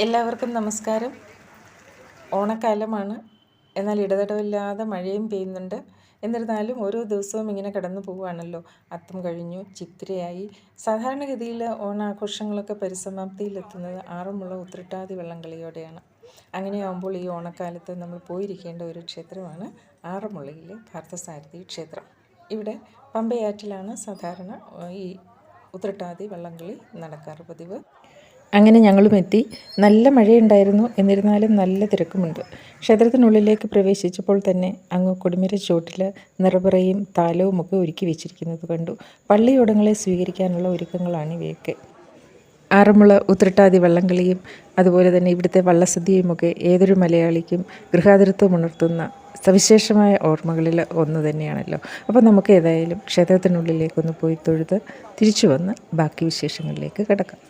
എല്ലാവർക്കും നമസ്കാരം. ഓണക്കാലമാണ്. എന്നാൽ ഇടതടവില്ലാതെ മഴയും പെയ്യുന്നുണ്ട്. എന്നിരുന്നാലും ഓരോ ദിവസവും ഇങ്ങനെ കടന്നു പോവുകയാണല്ലോ. അത്തം കഴിഞ്ഞു, ചിത്തിരയായി. സാധാരണഗതിയിൽ ഓണാഘോഷങ്ങളൊക്കെ പരിസമാപ്തിയിലെത്തുന്നത് ആറന്മുള ഉത്രട്ടാതി വള്ളംകളിയോടെയാണ്. അങ്ങനെയാകുമ്പോൾ ഈ ഓണക്കാലത്ത് നമ്മൾ പോയിരിക്കേണ്ട ഒരു ക്ഷേത്രമാണ് ആറന്മുളയിലെ പാർത്ഥസാരഥി ക്ഷേത്രം. ഇവിടെ പമ്പയാറ്റിലാണ് സാധാരണ ഈ ഉത്രട്ടാതി വള്ളംകളി നടക്കാറ് പതിവ്. അങ്ങനെ ഞങ്ങളും എത്തി. നല്ല മഴയുണ്ടായിരുന്നു. എന്നിരുന്നാലും നല്ല തിരക്കുമുണ്ട്. ക്ഷേത്രത്തിനുള്ളിലേക്ക് പ്രവേശിച്ചപ്പോൾ തന്നെ അങ്ങ് കൊടിമര ചുവട്ടിൽ നിറപറയും താലവുമൊക്കെ ഒരുക്കി വെച്ചിരിക്കുന്നത് കണ്ടു. പള്ളിയോടങ്ങളെ സ്വീകരിക്കാനുള്ള ഒരുക്കങ്ങളാണ് ഇവയൊക്കെ. ആറന്മുള ഉത്രട്ടാതി വള്ളംകളിയും അതുപോലെ തന്നെ ഇവിടുത്തെ വള്ളസദ്യയുമൊക്കെ ഏതൊരു മലയാളിക്കും ഗൃഹാതുരത്വം ഉണർത്തുന്ന സവിശേഷമായ ഓർമ്മകളിൽ ഒന്ന് തന്നെയാണല്ലോ. അപ്പോൾ നമുക്ക് ഏതായാലും ക്ഷേത്രത്തിനുള്ളിലേക്കൊന്ന് പോയി തൊഴുത് തിരിച്ചു വന്ന് ബാക്കി വിശേഷങ്ങളിലേക്ക് കിടക്കാം.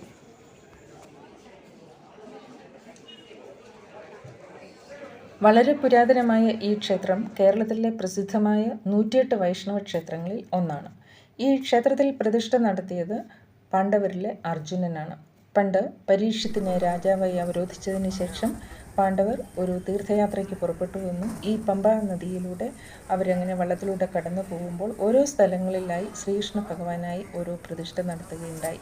വളരെ പുരാതനമായ ഈ ക്ഷേത്രം കേരളത്തിലെ പ്രസിദ്ധമായ 108 വൈഷ്ണവ ക്ഷേത്രങ്ങളിൽ ഒന്നാണ്. ഈ ക്ഷേത്രത്തിൽ പ്രതിഷ്ഠ നടത്തിയത് പാണ്ഡവരിലെ അർജുനനാണ്. പണ്ട് പരീക്ഷത്തിനെ രാജാവായി അവരോധിച്ചതിന് ശേഷം പാണ്ഡവർ ഒരു തീർത്ഥയാത്രയ്ക്ക് പുറപ്പെട്ടുവെന്നും ഈ പമ്പാ നദിയിലൂടെ അവരങ്ങനെ വള്ളത്തിലൂടെ കടന്നു പോകുമ്പോൾ ഓരോ സ്ഥലങ്ങളിലായി ശ്രീകൃഷ്ണ ഭഗവാനായി ഓരോ പ്രതിഷ്ഠ നടത്തുകയുണ്ടായി.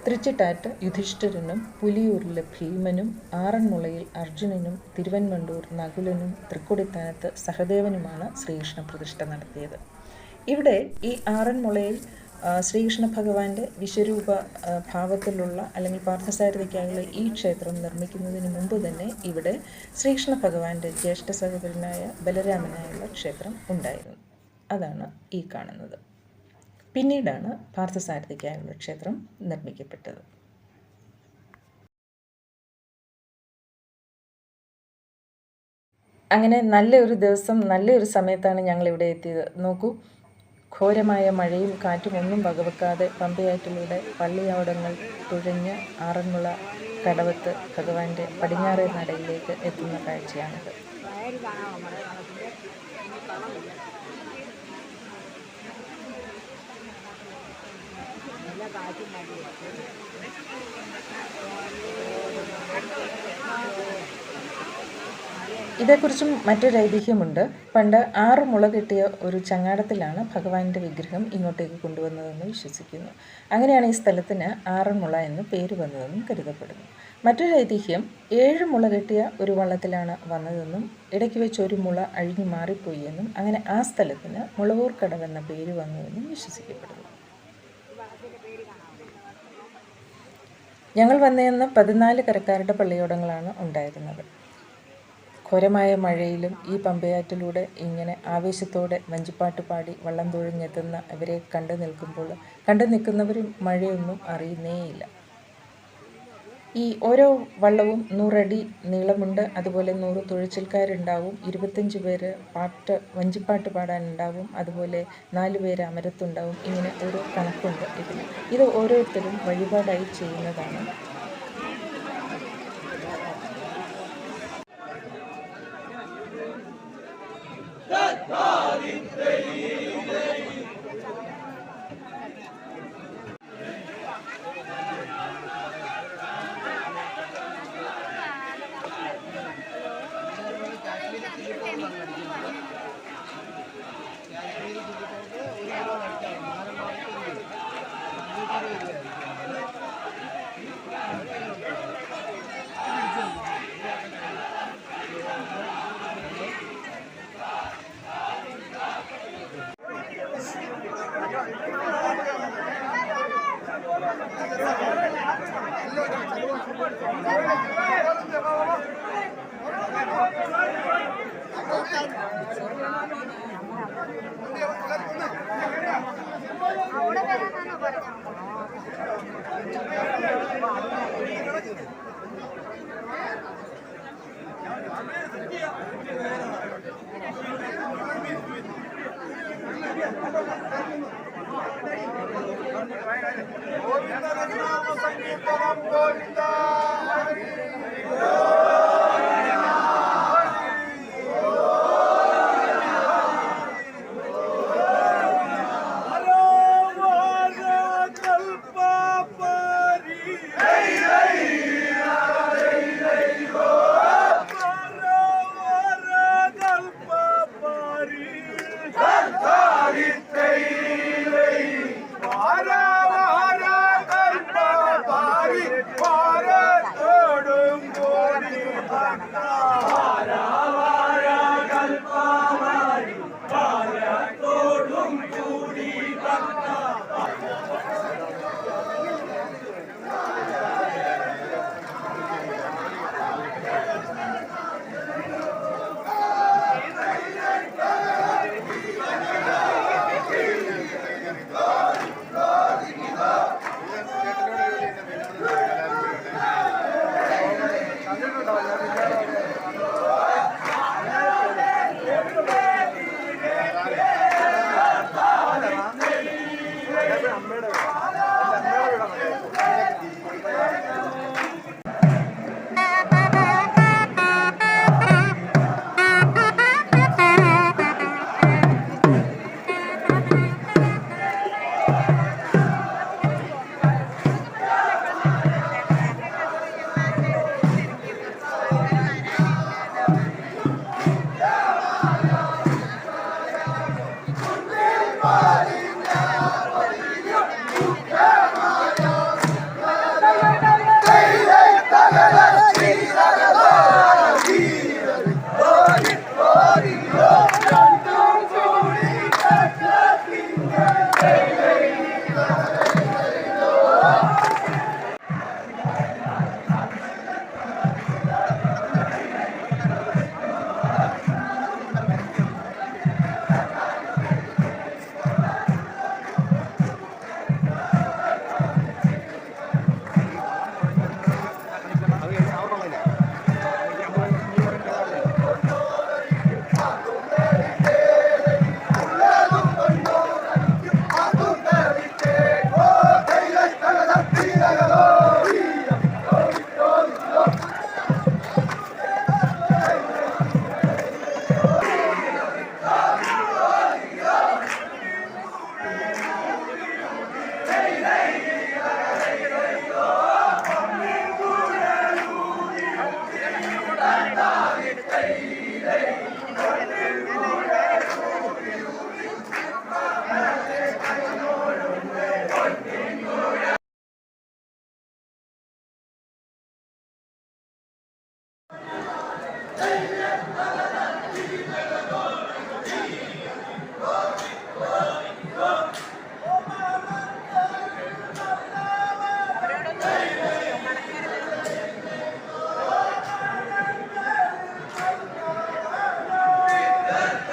തൃച്ചിട്ടാറ്റ് യുധിഷ്ഠിരനും പുലിയൂരിലെ ഭീമനും ആറന്മുളയിൽ അർജുനനും തിരുവൻവണ്ടൂർ നകുലനും തൃക്കൊടിത്താനത്ത് സഹദേവനുമാണ് ശ്രീകൃഷ്ണ പ്രതിഷ്ഠ നടത്തിയത്. ഇവിടെ ഈ ആറന്മുളയിൽ ശ്രീകൃഷ്ണ ഭഗവാന്റെ വിശ്വരൂപ ഭാവത്തിലുള്ള അല്ലെങ്കിൽ പാർത്ഥസാരഥിക്കായുള്ള ഈ ക്ഷേത്രം നിർമ്മിക്കുന്നതിന് മുമ്പ് തന്നെ ഇവിടെ ശ്രീകൃഷ്ണ ഭഗവാന്റെ ജ്യേഷ്ഠ സഹോദരനായ ബലരാമനായുള്ള ക്ഷേത്രം ഉണ്ടായിരുന്നു. അതാണ് ഈ കാണുന്നത്. പിന്നീടാണ് പാർത്ഥസാരഥിക്കായുള്ള ക്ഷേത്രം നിർമ്മിക്കപ്പെട്ടത്. അങ്ങനെ നല്ലൊരു ദിവസം നല്ലൊരു സമയത്താണ് ഞങ്ങളിവിടെ എത്തിയത്. നോക്കൂ, ഘോരമായ മഴയും കാറ്റും ഒന്നും വകവെക്കാതെ പമ്പയാറ്റിലൂടെ പള്ളിയോടങ്ങൾ തുഴഞ്ഞ് ആറന്മുള കടവത്ത് ഭഗവാന്റെ പടിഞ്ഞാറേ നടയിലേക്ക് എത്തുന്ന കാഴ്ചയാണിത്. ഇതേക്കുറിച്ചും മറ്റൊരു ഐതിഹ്യമുണ്ട്. പണ്ട് 6 മുള കെട്ടിയ ഒരു ചങ്ങാടത്തിലാണ് ഭഗവാന്റെ വിഗ്രഹം ഇങ്ങോട്ടേക്ക് കൊണ്ടുവന്നതെന്ന് വിശ്വസിക്കുന്നു. അങ്ങനെയാണ് ഈ സ്ഥലത്തിന് ആറന്മുള എന്ന് പേര് വന്നതെന്നും കരുതപ്പെടുന്നു. മറ്റൊരു ഐതിഹ്യം 7 മുള കെട്ടിയ ഒരു വള്ളത്തിലാണ് വന്നതെന്നും ഇടയ്ക്ക് വെച്ച് ഒരു മുള അഴിഞ്ഞു മാറിപ്പോയി എന്നും അങ്ങനെ ആ സ്ഥലത്തിന് മുളവൂർ കടവെന്ന പേര് വന്നുവെന്നും വിശ്വസിക്കപ്പെടുന്നു. ഞങ്ങൾ വന്നതെന്ന് 14 കരക്കാരുടെ പള്ളിയോടങ്ങളാണ് ഉണ്ടായിരുന്നത്. ഘോരമായ മഴയിലും ഈ പമ്പയാറ്റിലൂടെ ഇങ്ങനെ ആവേശത്തോടെ വഞ്ചിപ്പാട്ട് പാടി വള്ളം തുഴഞ്ഞെത്തുന്ന ഇവരെ കണ്ടു നിൽക്കുന്നവരും മഴയൊന്നും അറിയുന്നേയില്ല. ഈ ഓരോ വള്ളവും 100 അടി നീളമുണ്ട്. അതുപോലെ 100 തുഴച്ചിൽക്കാരുണ്ടാവും. 25 പേര് വഞ്ചിപ്പാട്ട് പാടാനുണ്ടാവും. അതുപോലെ 4 പേര് അമരത്തുണ്ടാവും. ഇങ്ങനെ ഓരോ കണക്കുണ്ട് ഇതിന്. ഇത് ഓരോരുത്തരും വഴിപാടായി ചെയ്യുന്നതാണ്.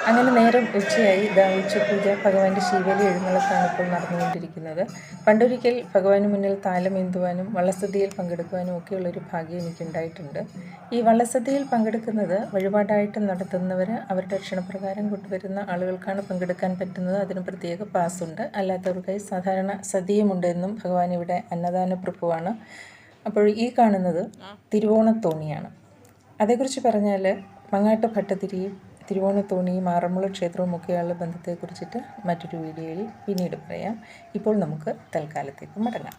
അങ്ങനെ നേരം ഉച്ചയായി. ഉച്ചപൂജ, ഭഗവാന്റെ ശീവേലി എഴുന്നള്ളത്താണ് ഇപ്പോൾ നടന്നുകൊണ്ടിരിക്കുന്നത്. പണ്ടൊരിക്കൽ ഭഗവാന് മുന്നിൽ താലമേന്തുവാനും വള്ളസദ്യയിൽ പങ്കെടുക്കുവാനും ഒക്കെയുള്ളൊരു ഭാഗ്യം എനിക്കുണ്ടായിട്ടുണ്ട്. ഈ വള്ളസദ്യയിൽ പങ്കെടുക്കുന്നത് വഴിപാടായിട്ട് നടത്തുന്നവർ അവരുടെ ക്ഷണപ്രകാരം കൊണ്ടുവരുന്ന ആളുകൾക്കാണ് പങ്കെടുക്കാൻ പറ്റുന്നത്. അതിന് പ്രത്യേക പാസ്സുണ്ട്. അല്ലാത്തവർക്കായി സാധാരണ സദ്യയുമുണ്ട് എന്നും ഭഗവാൻ ഇവിടെ അന്നദാന പ്രഭുവാണ്. അപ്പോൾ ഈ കാണുന്നത് തിരുവോണത്തോണിയാണ്. അതേക്കുറിച്ച് പറഞ്ഞാൽ മങ്ങാട്ട് ഭട്ടതിരിയും തിരുവോണത്തോണിയും ആറന്മുള ക്ഷേത്രവും ഒക്കെയുള്ള ബന്ധത്തെക്കുറിച്ചിട്ട് മറ്റൊരു വീഡിയോയിൽ പിന്നീട് പറയാം. ഇപ്പോൾ നമുക്ക് തൽക്കാലത്തേക്ക് മടങ്ങാം.